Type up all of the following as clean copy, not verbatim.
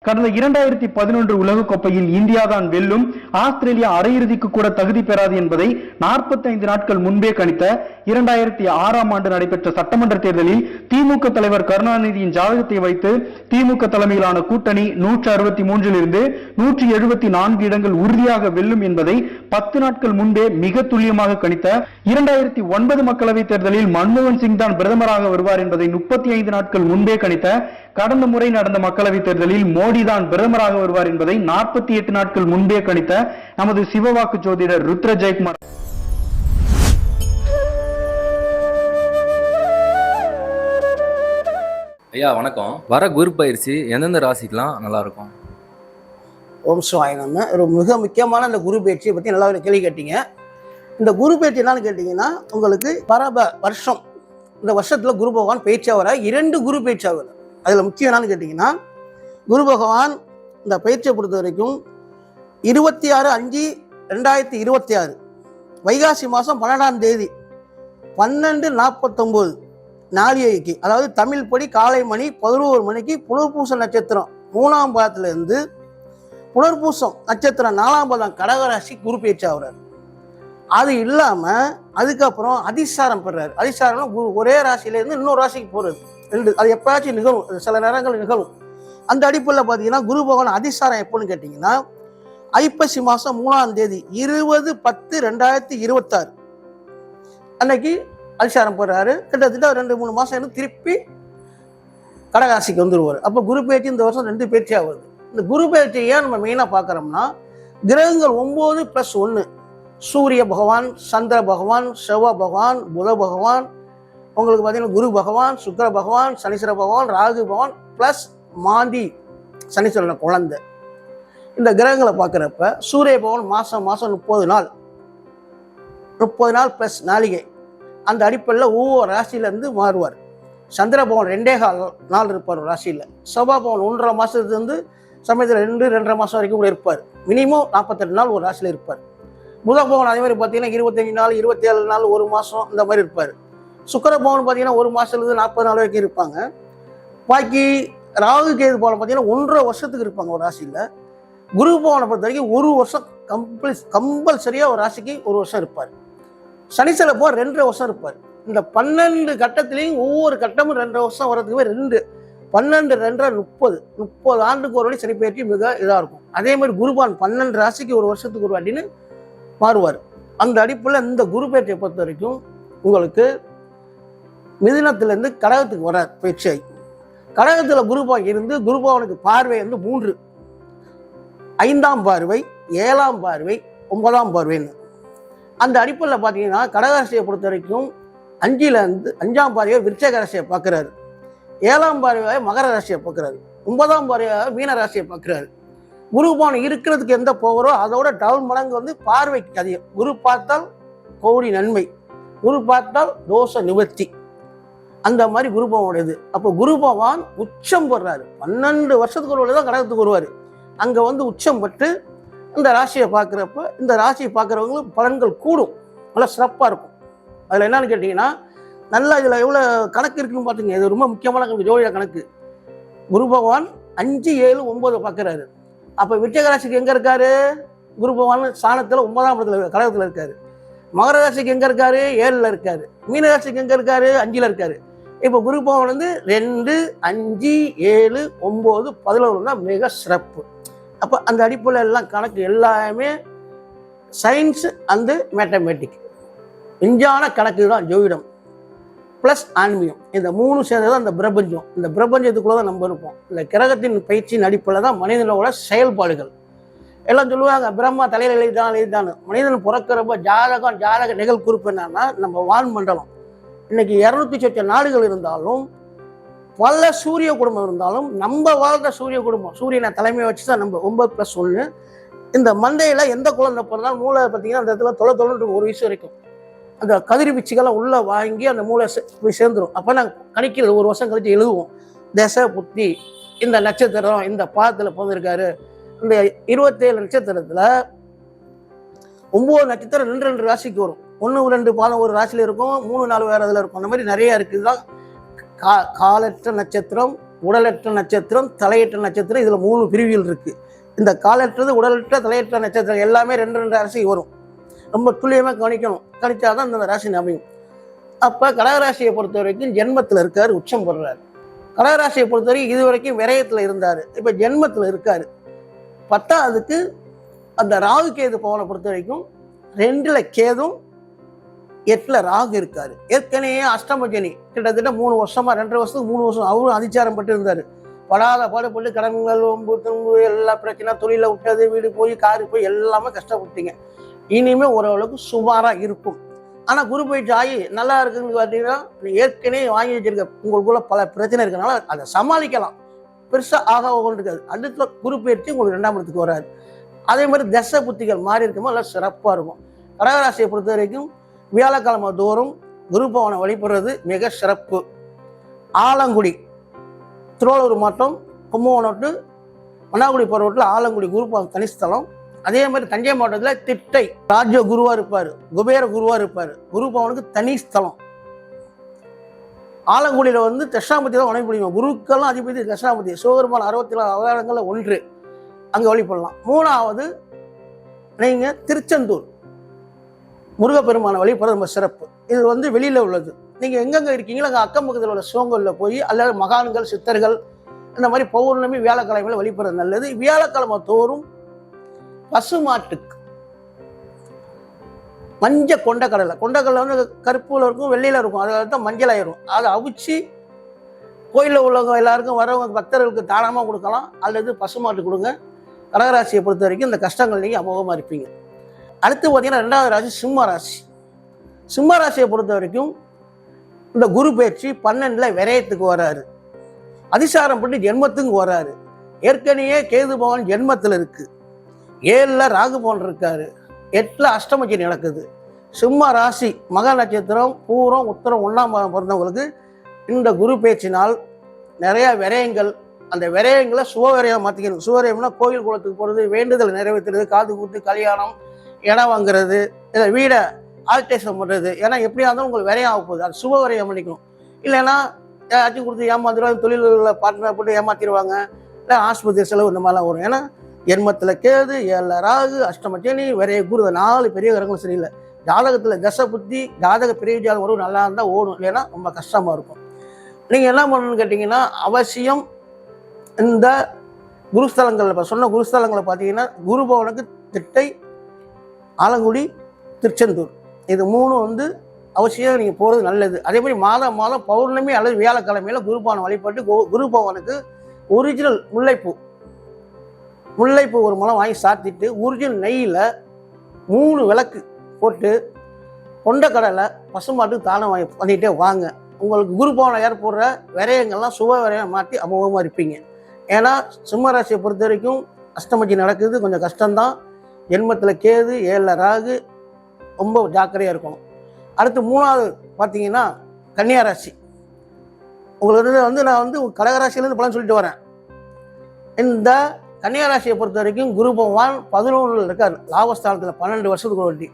கடந்த 2011 உலகக்கோப்பையில் இந்தியா தான் வெல்லும், ஆஸ்திரேலியா அரையிறுதிக்கு கூட தகுதி பெறாது என்பதை 45 நாட்கள் முன்பே கணித்த 2006ஆம் ஆண்டு நடைபெற்ற சட்டமன்ற தேர்தலில் திமுக தலைவர் கருணாநிதியின் ஜாதகத்தை வைத்து திமுக தலைமையிலான கூட்டணி 163 இருந்து 174 இடங்கள் உறுதியாக வெல்லும் என்பதை 10 நாட்கள் முன்பே மிக துல்லியமாக கணித்த 2009 மக்களவை தேர்தலில் மன்மோகன் சிங் தான் பிரதமராக வருவார் என்பதை 35 நாட்கள் முன்பே கணித்த கடந்த முறை நடந்த மக்களவை தேர்தலில் மோடி தான் பிரதமராக வருவார் என்பதை 48 நாட்கள் முன்பே கணித்த நமது சிவவாக்கு ஜோதிடர் ருத்ர ஜெயக்குமார். ஐயா வணக்கம். வர குரு பயிற்சி எந்தெந்த ராசிக்கெல்லாம் நல்லா இருக்கும்? ஓம் சிவாய நம. ஒரு மிக முக்கியமான இந்த குரு பயிற்சியை பற்றி நல்லா ஒரு கேள்வி கேட்டீங்க. இந்த குரு பயிற்சி என்னன்னு கேட்டீங்கன்னா, உங்களுக்கு வருஷம் இந்த வருஷத்துல குரு பகவான் பயிற்சியாக வர 2 குரு பயிற்சி ஆகுது. அதில் முக்கியம் என்னன்னு கேட்டிங்கன்னா, குரு பகவான் இந்த பயிற்சியை பொறுத்த வரைக்கும் 26/5/2026 வைகாசி மாதம் 12ஆம் தேதி 12:49 நாளிகைக்கு, அதாவது தமிழ் படி காலை மணி 11 மணிக்கு புனர்பூசம் நட்சத்திரம் 3ஆம் பாதத்திலிருந்து புனர்பூசம் நட்சத்திரம் 4ஆம் பாதம் கடகராசி குரு பயிற்சி ஆகுறாரு. அது இல்லாமல் அதுக்கப்புறம் அதிசாரம் பெறாரு. அதிசாரம் ஒரே ராசியிலேருந்து இன்னொரு ராசிக்கு போகிறது. அது எப்பயாச்சும் நிகழும், சில நேரங்கள் நிகழும். அந்த அடிப்படையில் பார்த்தீங்கன்னா குரு பகவான் அதிசாரம் எப்போன்னு கேட்டிங்கன்னா, ஐப்பசி மாதம் 3ஆம் தேதி 20/10/2026 அன்னைக்கு அதிசாரம் போடுறாரு. கிட்டத்தட்ட 2-3 மாதம் திருப்பி கடகராசிக்கு வந்துடுவார். அப்போ குரு பயிற்சி இந்த வருஷம் 2 பயிற்சி ஆகுது. இந்த குரு பயிற்சியை ஏன் நம்ம மெயினாக பார்க்குறோம்னா, கிரகங்கள் 9+1 சூரிய பகவான், சந்திர பகவான், செவ்வாய் பகவான், புத பகவான், உங்களுக்கு பார்த்தீங்கன்னா குரு பகவான், சுக்கிர பகவான், சனீஸ்வர பகவான், ராகு பகவான் ப்ளஸ் மாந்தி சனீஸ்வரன குழந்தை. இந்த கிரகங்களை பார்க்குறப்ப சூரிய பகவான் மாதம் 30 நாள் ப்ளஸ் நாளிகை. அந்த அடிப்படையில் ஒவ்வொரு ராசியிலேருந்து மாறுவார். சந்திர பகவான் 2.25 நாள் இருப்பார் ஒரு ராசியில். செவ்வாய் பகவான் 1.5 மாதத்துலேருந்து சமயத்தில் 2-2.5 மாதம் வரைக்கும் கூட இருப்பார். மினிமம் 48 நாள் ஒரு ராசியில் இருப்பார். புத பகவான் அதே மாதிரி பார்த்தீங்கன்னா 25 நாள் 27 நாள் 1 மாதம் இந்த மாதிரி இருப்பார். சுக்கிர பகவான் பார்த்தீங்கன்னா 1 மாதத்துலேருந்து 40 நாள் வரைக்கும் இருப்பாங்க. பாக்கி ராகு கேது பகவான் பார்த்தீங்கன்னா 1.5 வருஷத்துக்கு இருப்பாங்க ஒரு ராசியில். குரு பகவானை பொறுத்த வரைக்கும் 1 வருஷம் கம்பல்சரியாக ஒரு ராசிக்கு 1 வருஷம் இருப்பார். சனீஸ்வர பகவான் 2.5 வருஷம் இருப்பார். இந்த 12 கட்டத்திலையும் ஒவ்வொரு கட்டமும் 2.5 வருஷம் வரதுக்குமே 12 2 30 ஆண்டுக்கு ஒரு வாட்டி சனி பயிற்சி மிக இதாக இருக்கும். அதே மாதிரி குருபான் 12 ராசிக்கு 1 வருஷத்துக்கு ஒரு வாட்டின்னு மாறுவார். அந்த அடிப்படையில் இந்த குரு பயிற்சியை பொறுத்த வரைக்கும் உங்களுக்கு மிதுனத்திலேருந்து கடகத்துக்கு வர பயிற்சியாகி, கடகத்தில் குருபவன் இருந்து குருபவனுக்கு பார்வை 3, 5ஆம் பார்வை, 7ஆம் பார்வை, 9ஆம் பார்வைன்னு. அந்த அடிப்படையில் பார்த்தீங்கன்னா கடகராசியை பொறுத்த வரைக்கும் 5ஆம் பார்வையை விருச்சிக ராசியை பார்க்குறாரு, 7ஆம் பார்வையாக மகர ராசியை பார்க்குறாரு, 9ஆம் பார்வையாக மீன ராசியை பார்க்குறாரு. குருபவன் இருக்கிறதுக்கு எந்த போகிறோ அதோட டவுன் மடங்கு பார்வைக்கு அதிகம். குரு பார்த்தால் கோடி நன்மை, குரு பார்த்தால் தோஷ நிவர்த்தி. அந்த மாதிரி குருபவனுடையது. அப்போ குருபவான் உச்சம் போடுறாரு. 12 வருஷத்துக்கு ஒரு தான் கடகத்துக்கு வருவார். அங்கே உச்சம் பட்டு இந்த ராசியை பார்க்குறப்ப இந்த ராசியை பார்க்குறவங்களுக்கு பலன்கள் கூடும், நல்லா சிறப்பாக இருக்கும். அதில் என்னன்னு கேட்டிங்கன்னா, நல்லா இதில் எவ்வளோ கணக்கு இருக்குன்னு பார்த்துங்க. இது ரொம்ப முக்கியமான கணக்கு, ஜோதிட கணக்கு. குரு பகவான் 5, 7, 9 பார்க்குறாரு. அப்போ விருச்சிக ராசிக்கு எங்கே இருக்காரு? குரு பகவான் ஸ்தானத்தில் 9ஆம் இடத்துல கடகத்தில் இருக்காரு. மகர ராசிக்கு எங்கே இருக்காரு? 7ல் இருக்காரு. மீன ராசிக்கு எங்கே இருக்காரு? 5ல் இருக்காரு. இப்போ குரு பகவான் 2, 5, 7, 9, 11 தான் மிக சிறப்பு. அப்போ அந்த அடிப்படையில் எல்லாம் கணக்கு எல்லாமே சயின்ஸ் அண்ட் மேத்தமேட்டிக், விஞ்ஞான கணக்கு தான் ஜோதிடம் ப்ளஸ் ஆன்மீகம். இந்த 3 சேர்ந்தது தான் இந்த பிரபஞ்சம். இந்த பிரபஞ்சத்துக்குள்ளே தான் நம்ம இருப்போம். இந்த கிரகத்தின் பயிற்சியின் அடிப்படையில் தான் மனிதனோட செயல்பாடுகள் எல்லாம் சொல்லுவாங்க. பிரம்மா தலையில் எழுதிதான் மனிதன் பிறக்கிறப்ப ஜாதக நிகழ் குறிப்பு என்னன்னா, நம்ம வான்மண்டலம் இன்னைக்கு 200 சொச்ச நாடுகள் இருந்தாலும், பல சூரிய குடும்பம் இருந்தாலும், நம்ம வாழ்ந்த சூரிய குடும்பம் சூரியனை தலைமையை வச்சு தான் நம்ம 9+1. இந்த மந்தையில் எந்த குழந்தை பிறந்தாலும் மூளை பார்த்தீங்கன்னா அந்த இடத்துல தொலை ஒரு வயசு வரைக்கும் அந்த கதிர்வீச்சுகளை உள்ளே வாங்கி அந்த மூளை போய் சேர்ந்துடும். அப்போ நாங்கள் கணிக்கிறது 1 வருஷம் கழிச்சு எழுதுவோம். தசை புத்தி இந்த நட்சத்திரம் இந்த பாதத்தில் பிறந்திருக்காரு. இந்த 27 நட்சத்திரத்தில் 9 நட்சத்திரம் 2 ராசிக்கு வரும். 1-2 பாதம் ஒரு ராசியில் இருக்கும், 3-4 வேறு இதில் இருக்கும். அந்த மாதிரி நிறைய இருக்குது. காலற்ற நட்சத்திரம், உடலற்ற நட்சத்திரம், தலையற்ற நட்சத்திரம், இதில் 3 பிரிவுகள் இருக்குது. இந்த காலற்றது, உடலற்ற, தலையற்ற நட்சத்திரம் எல்லாமே 2 ராசி வரும். ரொம்ப துல்லியமாக கவனிக்கணும். கணிச்சாதான் இந்த ராசி அமையும். அப்போ கடகராசியை பொறுத்த வரைக்கும் ஜென்மத்தில் இருக்கார், உச்சம் பெறுறாரு. கடகராசியை பொறுத்த வரைக்கும் இது வரைக்கும் விரயத்தில் இருந்தார், இப்போ ஜென்மத்தில் இருக்கார். 10ஆவதுக்கு அந்த ராகு கேது பவனை பொறுத்த வரைக்கும் 2ல் கேதும் 8ல் ராகு இருக்காரு. ஏற்கனவே அஷ்டமஜனி கிட்டத்தட்ட 3 வருஷமா, 2.5 வருஷத்துக்கு 3 வருஷம் அவரும் அதிச்சாரம் பட்டு இருந்தார். படாத பாடுபட்டு கடன்கள், துன்பு, எல்லா பிரச்சனை, தொழிலை விட்டது, வீடு போய் காரு போய் எல்லாமே கஷ்டப்பட்டீங்க. இனிமே ஓரளவுக்கு சுமாராக இருக்கும். ஆனால் குரு பயிற்சி ஆகி நல்லா இருக்குன்னு பார்த்தீங்கன்னா, ஏற்கனவே வாங்கி வச்சிருக்க உங்களுக்குள்ள பல பிரச்சனை இருக்கனால அதை சமாளிக்கலாம், பெருசாக ஆக இருக்காது. அடுத்த குரு பயிற்சி உங்களுக்கு 2ஆம் இடத்துக்கு வராது. அதே மாதிரி தசை புத்திகள் மாறி இருக்குமோ எல்லாம் சிறப்பாக இருக்கும். கடகராசியை பொறுத்த வரைக்கும் வியாழக்கிழமை தோறும் குரு பவனை வழிபடுறது மிக சிறப்பு. ஆலங்குடி திருவாரூர் மாவட்டம் கும்பகோணம் டு மன்னார்குடி போகிற ரோட்டில் ஆலங்குடி குரு பவன் தனிஸ்தலம். அதே மாதிரி தஞ்சை மாவட்டத்தில் திட்டை ராஜ குருவா இருப்பார், குபேர குருவா இருப்பார். குரு பவனுக்கு தனி ஸ்தலம். ஆலங்குடியில் தட்சிணாமூர்த்தி தான் வணங்கி முடியும். குருக்கெல்லாம் அதிபதி தட்சிணாமூர்த்தி, சிவபெருமான் 64 அவதாரங்களில் 1 அங்கே வழிபடலாம். 3ஆவது நீங்கள் திருச்செந்தூர் முருகப்பெருமான வழிபடுறது ரொம்ப சிறப்பு. இது வெளியில் உள்ளது. நீங்கள் எங்கெங்கே இருக்கீங்களோ அங்கே அக்கம் பக்கத்தில் உள்ள சிவங்களில் போய் அல்லது மகான்கள், சித்தர்கள் இந்த மாதிரி பௌர்ணமி வியாழக்கிழமையில் வழிபடுறது நல்லது. வியாழக்கிழமை தோறும் பசுமாட்டுக்கு மஞ்சள் கொண்டக்கடலை கருப்புல இருக்கும், வெள்ளையில இருக்கும், அதில் தான் மஞ்சள் ஆயிரும். அதை அவிச்சு கோயிலில் உள்ளவங்க எல்லாருக்கும் வரவங்க பக்தர்களுக்கு தானமாக கொடுக்கலாம், அல்லது பசுமாட்டு கொடுங்க. கடகராசியை பொறுத்த வரைக்கும் இந்த கஷ்டங்கள் நீங்கள் அமோகமாக இருப்பீங்க. அடுத்து பார்த்தீங்கன்னா 2வது ராசி சிம்ம ராசி. சிம்ம ராசியை பொறுத்த வரைக்கும் இந்த குரு பயிற்சி 12ல் விரயத்துக்கு வராரு, அதிசாரம் பண்ணி ஜென்மத்துக்கு வராரு. ஏற்கனவே கேது பவன் ஜென்மத்தில் இருக்கு, 7ல் ராகு பவன் இருக்காரு, 8ல் அஷ்டமஜனி நடக்குது. சிம்ம ராசி மக நட்சத்திரம், பூரம், உத்தரம் 1ஆம் பாதம் பிறந்தவங்களுக்கு இந்த குரு பயிற்சினால் நிறைய விரயங்கள், அந்த விரயங்களை சுபவிரயம் மாற்றிக்கணும். சுபவிரயம்னா கோயில் குளத்துக்கு போகிறது, வேண்டுதல் நிறைவேற்றுறது, காது கூத்து, கல்யாணம், இடம் வாங்குறது, இல்லை வீடை ஆல்டேஷன் பண்ணுறது. ஏன்னா எப்படியா இருந்தாலும் உங்களுக்கு விரயம் ஆக போகுது, அது சுபவிரயம் பண்ணிக்கணும். இல்லைன்னா யாச்சும் கொடுத்து ஏமாத்திடுவாங்க, தொழில்களை பார்ட்னர் போட்டு ஏமாத்திடுவாங்க, இல்லை ஆஸ்பத்திரி செலவு இந்த மாதிரிலாம் வரும். ஏன்னா ஜென்மத்தில் கேது, 7ல் ராகு, அஷ்டமச்சனி, விரைய குரு, 4 பெரிய கிரகங்களும் சரியில்லை. ஜாதகத்தில் தசை புத்தி ஜாதக பெரிய ஜாதகம் வரும், நல்லா இருந்தால் ஓடும், இல்லைன்னா ரொம்ப கஷ்டமாக இருக்கும். நீங்கள் என்ன பண்ணணும்னு கேட்டிங்கன்னா, அவசியம் இந்த குருஸ்தலங்கள் இப்போ சொன்ன குருஸ்தலங்களை பார்த்தீங்கன்னா குரு பவனுக்கு திட்டை, ஆலங்குடி, திருச்செந்தூர், இது 3 அவசியம் நீங்கள் போகிறது நல்லது. அதே மாதிரி மாதம் மாதம் பௌர்ணமி அல்லது வியாழக்கிழமையில் குரு பவனை வழிபட்டு குரு பவனுக்கு ஒரிஜினல் முல்லைப்பூ ஒரு முளம் வாங்கி சாத்திட்டு ஒரிஜினல் நெய்யில் 3 விளக்கு போட்டு கொண்டக்கடலை பசுமாட்டுக்கு தானம் வாங்கி பண்ணிகிட்டே வாங்க. உங்களுக்கு குரு பவனை ஏற்படுற விரயங்கள்லாம் சுப விரயம் மாற்றி அமோகமாக இருப்பீங்க. ஏன்னா சிம்மராசியை பொறுத்த வரைக்கும் அஷ்டமஜி நடக்குது, கொஞ்சம் கஷ்டம்தான். ஜென்மத்தில் கேது, 7ல் ராகு, ரொம்ப ஜாக்கிரதையாக இருக்கணும். அடுத்து 3ஆவது பார்த்தீங்கன்னா கன்னியாராசி. உங்களுக்கு நான் கடகராசிலேருந்து பலன் சொல்லிட்டு வரேன். இந்த கன்னியாராசியை பொறுத்த வரைக்கும் குரு பகவான் 11ல் இருக்கார், லாபஸ்தானத்தில் 12 வருஷத்துக்கு ஒட்டி.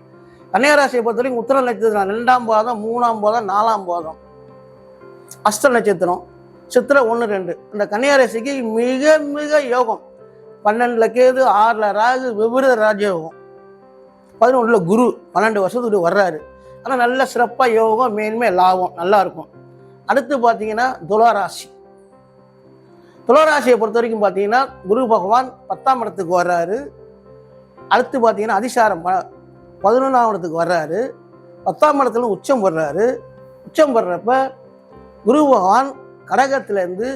கன்னியாராசியை பொறுத்த வரைக்கும் உத்தர நட்சத்திரம் 2ஆம் பாதம், 3ஆம் பாதம், 4ஆம் பாதம், அஸ்த நட்சத்திரம், சித்திரை 1, 2. இந்த கன்னியாராசிக்கு மிக மிக யோகம். 12ல் கேது, 6ல் ராகு, விபரீத ராஜயோகம், 11ல் குரு 12 வருஷத்துக்கு வர்றாரு. ஆனால் நல்ல சிறப்பாக யோகம், மேன்மை, லாபம் நல்லா இருக்கும். அடுத்து பார்த்தீங்கன்னா துளாராசி. துளாராசியை பொறுத்த வரைக்கும் பார்த்தீங்கன்னா குரு பகவான் 10ஆம் இடத்துக்கு வர்றாரு. அடுத்து பார்த்தீங்கன்னா அதிசாரம் 11ஆம் இடத்துக்கு வர்றாரு. 10ஆம் இடத்துல உச்சம் வர்றாரு. உச்சம் வர்றப்ப குரு பகவான் கடகத்திலேருந்து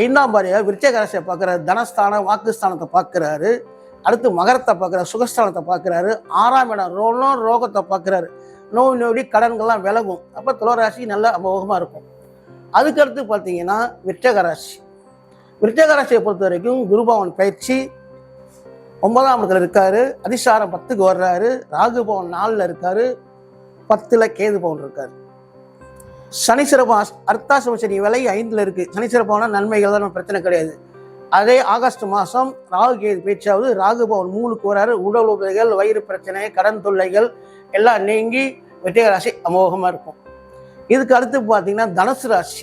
5ஆம் பாரியாக விருச்சிக ராசியை பார்க்குறாரு, தனஸ்தானம், வாக்குஸ்தானத்தை பார்க்குறாரு. அடுத்து மகரத்தை பார்க்குறாரு, சுகஸ்தானத்தை பார்க்குறாரு. 6ஆம் இடம் ரோகத்தை பார்க்குறாரு. நோய் நொடி கடன்கள்லாம் விலகும். அப்போ துளாராசி நல்ல அமோகமாக இருக்கும். அதுக்கடுத்து பார்த்தீங்கன்னா விருச்சிக ராசி. விருச்சிக ராசியை பொறுத்த வரைக்கும் குருபவன் பயிற்சி 9ஆம் இடத்துல இருக்காரு, அதிசாரம் 10க்கு வர்றாரு. ராகு பவன் 4ல் இருக்காரு, 10ல் கேது பவன் இருக்காரு. சனி சிறப்பம் அர்த்தாசிரம சனி விலை 5ல் இருக்கு. சனி சிறப்பான நன்மைகள் தான், பிரச்சனை கிடையாது. அதே ஆகஸ்ட் மாதம் ராகு கேது பேச்சாவது. ராகு பவன் 3க்கு வர்றாரு. உடல் உபதைகள், வயிறு பிரச்சனை, கடன் தொல்லைகள் எல்லாம் நீங்கி விருச்சிக ராசி அமோகமாக இருக்கும். இதுக்கு அடுத்து பார்த்தீங்கன்னா தனுசு ராசி.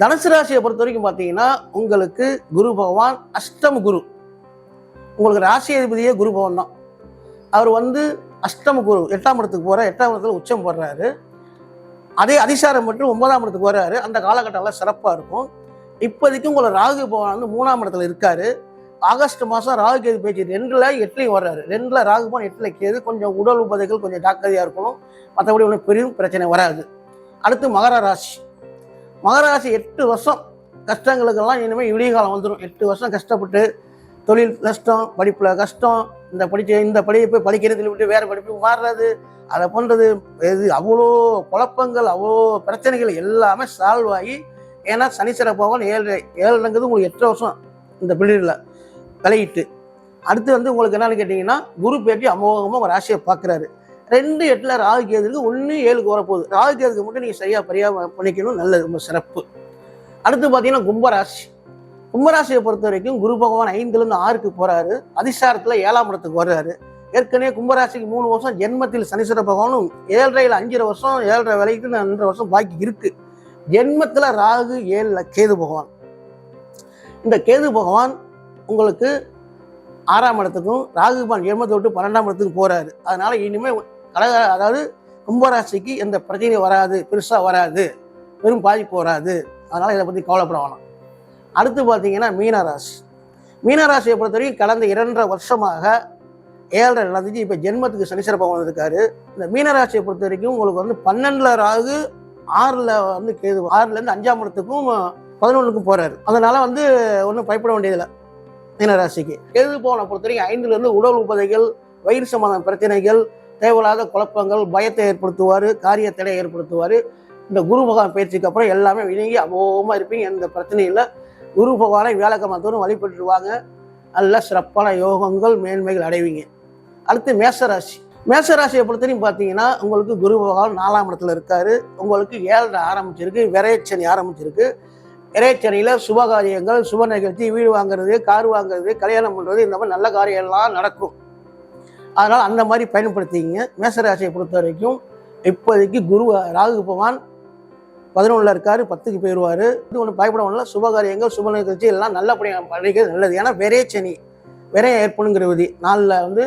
தனுசு ராசியை பொறுத்த வரைக்கும் பார்த்தீங்கன்னா உங்களுக்கு குரு பகவான் அஷ்டம குரு. உங்களுக்கு ராசி அதிபதியே குரு பகவான் தான். அவர் வந்து அஷ்டம குரு 8ஆம் இடத்துக்கு போற 8ஆம் இடத்துல உச்சம் போடுறாரு. அதே அதிசாரம் மற்றும் 9ஆம் இடத்துக்கு வர்றாரு. அந்த காலகட்டம்லாம் சிறப்பாக இருக்கும். இப்போதைக்கு உங்களை ராகு பகவான் வந்து 3ஆம் இடத்துல இருக்காரு. ஆகஸ்ட் மாதம் ராகு கேது பேச்சு 2ல் 8லையும் வர்றாரு. 2ல் ராகு பகவான் 8ல் கேது. கொஞ்சம் உடல் உபதைகள் கொஞ்சம் ஜாக்கிரதையாக இருக்கணும். மற்றபடி ஒன்றும் பெரும் பிரச்சனை வராது. அடுத்து மகர ராசி. மகர ராசி 8 வருஷம் கஷ்டங்களுக்கெல்லாம் இனிமேல் விடிய காலம் வந்துடும். 8 வருஷம் கஷ்டப்பட்டு தொழில் கஷ்டம், படிப்பில் கஷ்டம், இந்த படிப்பை படிக்கிறது விட்டு வேறு படிப்புக்கு மாறுறது, அதை பண்ணுறது, இது அவ்வளோ குழப்பங்கள், அவ்வளோ பிரச்சனைகள் எல்லாமே சால்வ் ஆகி, ஏன்னா சனீஸ்வர பகவான் 7ங்கிறது உங்களுக்கு 8 வருஷம் இந்த பீரியடில் விளையிட்டு. அடுத்து வந்து உங்களுக்கு என்னன்னு கேட்டிங்கன்னா குரு பேட்டி அமோகமாக ஒரு ராசியை பார்க்குறாரு. 2 8ல் ராகு கேதுக்கு 1 7க்கு வரப்போகுது. ராகு கேதுக்கு மட்டும் நீங்கள் சரியாக பரிகாரம் பண்ணிக்கணும், நல்லது, ரொம்ப சிறப்பு. அடுத்து பார்த்தீங்கன்னா கும்பராசி. கும்பராசியை பொறுத்த வரைக்கும் குரு பகவான் 5லேருந்து 6க்கு போகிறாரு. அதிசாரத்தில் 7ஆம் இடத்துக்கு வர்றாரு. ஏற்கனவே கும்பராசிக்கு 3 வருஷம் ஜென்மத்தில் சனீஸ்வர பகவானும் 7.5 5 வருஷம் 7.5 வரைக்கும் 2 வருஷம் பாக்கி இருக்கு. ஜென்மத்தில் ராகு 7ல் கேது பகவான். இந்த கேது பகவான் உங்களுக்கு 6ஆம் இடத்துக்கும் ராகு பகவான் ஜென்மத்தை விட்டு 12ஆம் இடத்துக்கு போறாரு. அதனால இனிமேல் அதாவது கும்பராசிக்கு எந்த பிரச்சனையும் வராது, பெருசாக வராது, பெரும் பாதிப்பு வராது. அதனால இதை பற்றி கவலைப்பட வேணாம். அடுத்து பார்த்தீங்கன்னா மீனராசி. மீனராசியை பொறுத்த வரைக்கும் கடந்த 2.5 வருஷமாக 7.5 நடந்துச்சு. இப்போ ஜென்மத்துக்கு சனீஸ்வர பகவான் இருக்காரு. இந்த மீனராசியை பொறுத்த வரைக்கும் உங்களுக்கு வந்து 12ல் ராகு, 6ல் வந்து கேது, 6லேருந்து 5ஆம் இடத்துக்கும் 11க்கும் போறாரு. அதனால வந்து ஒன்றும் பயப்பட வேண்டியதில்லை மீனராசிக்கு. கேது பகவானை பொறுத்த வரைக்கும் 5லேருந்து உடல் உபதைகள், வயிறு சம்பந்த பிரச்சனைகள், தேவையில்லாத குழப்பங்கள், பயத்தை ஏற்படுத்துவார், காரிய தடை ஏற்படுத்துவார். இந்த குரு பகவான் பேச்சுக்கு அப்புறம் எல்லாமே விளங்கி அமோகமாக இருப்பீங்க. எந்த பிரச்சனையும் இல்லை. குரு பகவானை வியாழக்கிழமை வழிபட்டுருவாங்க. நல்ல சிறப்பான யோகங்கள், மேன்மைகள் அடைவீங்க. அடுத்து மேசராசி. மேசராசியை பொறுத்தவரைக்கும் பார்த்தீங்கன்னா உங்களுக்கு குரு பகவான் 4ஆம் இடத்துல இருக்காரு. உங்களுக்கு 7.5 ஆரம்பிச்சிருக்கு, விரைச்சனி ஆரம்பிச்சிருக்கு. விரைச்சனியில் சுபகாரியங்கள், சுப நிகழ்ச்சி, வீடு வாங்குறது, கார் வாங்குறது, கல்யாணம் பண்ணுறது, இந்த மாதிரி நல்ல காரியம் எல்லாம் நடக்கும். அதனால் அந்த மாதிரி பயன்படுத்திக்கிங்க. மேசராசியை பொறுத்த வரைக்கும் இப்போதைக்கு ராகு பகவான் 11ல் இருக்காரு, 10க்கு போயிடுவார். இது ஒன்றும் பயப்பட ஒன்றும் இல்லை. சுபகாரியங்கள், சுப நிகழ்ச்சி எல்லாம் நல்லபடியாக பண்ணிக்கிறது நல்லது. ஏன்னா விரைச்சனி விரையம் ஏற்படுங்கிற விதி 4ல் வந்து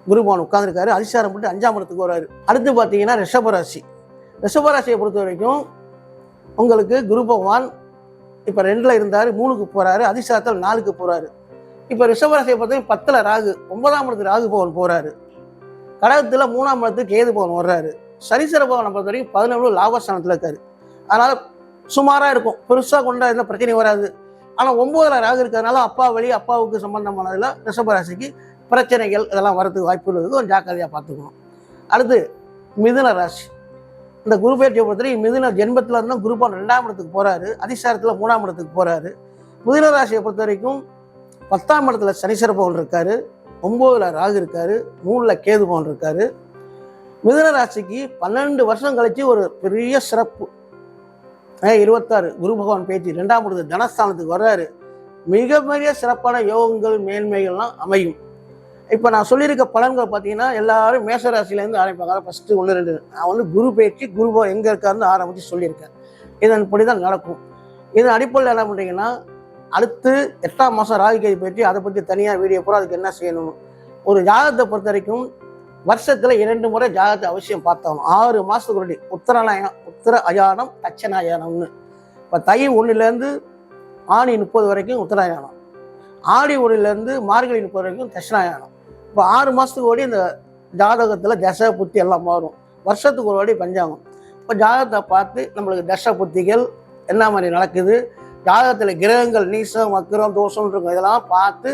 குரு பகவான் உட்காந்துருக்காரு. அதிசாரம் போட்டு 5ஆம் இடத்துக்கு வர்றாரு. அடுத்து பார்த்தீங்கன்னா ரிஷபராசி. ரிஷபராசியை பொறுத்த வரைக்கும் உங்களுக்கு குரு பகவான் இப்போ 2ல் இருந்தார், 3க்கு போகிறாரு. அதிசாரத்தில் 4க்கு போகிறாரு. இப்போ ரிஷபராசியை பொறுத்த வரைக்கும் 10ல் ராகு, 9ஆம் இடத்துக்கு ராகு பகவான் போகிறாரு. கடகத்தில் 3ஆம் இடத்துக்கு கேது பகவான் வர்றாரு. சனீஸ்வர பகவானை பொறுத்த வரைக்கும் 11 லாபஸ்தானத்தில் இருக்காரு. அதனால சுமாராக இருக்கும், பெருசாக கொண்டா எந்த பிரச்சனையும் வராது. ஆனால் 9ல் ராகு இருக்கிறதுனால அப்பா வழி, அப்பாவுக்கு சம்பந்தமானதில் ரிஷபராசிக்கு பிரச்சனைகள் இதெல்லாம் வரதுக்கு வாய்ப்பு இருக்குது. கொஞ்சம் ஜாக்கிரதையாக பார்த்துக்கணும். அடுத்து மிதுன ராசி. இந்த குரு பேச்சியை பொறுத்தவரைக்கும் மிதுன ஜென்மத்தில் இருந்தால் குரு பகவான் 2ஆம் இடத்துக்கு போகிறாரு. அதிசாரத்தில் 3ஆம் இடத்துக்கு போகிறாரு. மிதுன ராசியை பொறுத்த வரைக்கும் 10ஆம் இடத்துல சனீஸ்வர பகவான் இருக்காரு, 9ல் ராகு இருக்காரு, 3ல் கேது பகவான் இருக்காரு. மிதுன ராசிக்கு 12 வருஷம் கழிச்சு ஒரு பெரிய சிறப்பு. 26 குரு பகவான் பேச்சு 2ஆம் இடத்துக்கு தனஸ்தானத்துக்கு வர்றாரு. மிக பெரிய சிறப்பான யோகங்கள், மேன்மைகள்லாம் அமையும். இப்போ நான் சொல்லியிருக்க பலன்கள் பார்த்தீங்கன்னா எல்லாரும் மேசராசிலேருந்து ஆரம்பிப்பாங்க. ஃபஸ்ட்டு 1 2 நான் வந்து குரு பேச்சு, குரு பகவான் எங்கே இருக்காருன்னு ஆரம்பித்து சொல்லியிருக்கேன். இதன்படி தான் நடக்கும். இதன் அடிப்படையில் என்ன பண்ணுறீங்கன்னா அடுத்து 8ஆம் மாதம் ராகு கேது பேச்சு, அதை பற்றி தனியாக வீடியோ போகிறோம். அதுக்கு என்ன செய்யணும், ஒரு ஜாதகத்தை பொறுத்த வரைக்கும் வருஷத்துல 2 முறை ஜாதகத்தை அவசியம் பார்த்தாகணும். 6 மாசத்துக்கு முன்னாடி உத்தர அயானம், தட்சணாயானம்னு. இப்போ தை 1லேருந்து ஆணி 30 வரைக்கும் உத்தராயணம், ஆடி 1லேருந்து மார்கழி 30 வரைக்கும் தட்சிணாயனம். இப்போ 6 மாசத்துக்கு ஓடி இந்த ஜாதகத்துல தசை புத்தி எல்லாம் மாறும். வருஷத்துக்கு ஒரு வாடி பஞ்சாங்கம். இப்போ ஜாதகத்தை பார்த்து நம்மளுக்கு தசை புத்திகள் என்ன மாதிரி நடக்குது, ஜாதகத்துல கிரகங்கள் நீசம், வக்கிரம், தோஷம் இருக்கும், இதெல்லாம் பார்த்து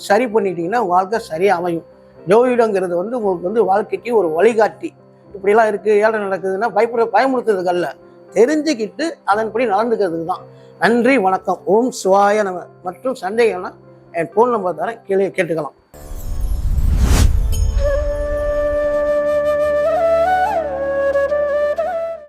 சரி பண்ணிட்டீங்கன்னா வாழ்க்கை சரியாக அமையும். ஜோதிடங்கிறது வந்து உங்களுக்கு வந்து வாழ்க்கைக்கு ஒரு வழிகாட்டி. இப்படிலாம் இருக்குது, ஏழை நடக்குதுன்னா பயமுறுத்துறதுக்கு அல்ல, தெரிஞ்சுக்கிட்டு அதன்படி நடந்துக்கிறதுக்கு தான். நன்றி, வணக்கம். ஓம் சிவாய நம. மற்றும் சந்தேகம்னா என் ஃபோன் நம்பர் தரேன், கேட்டுக்கலாம்.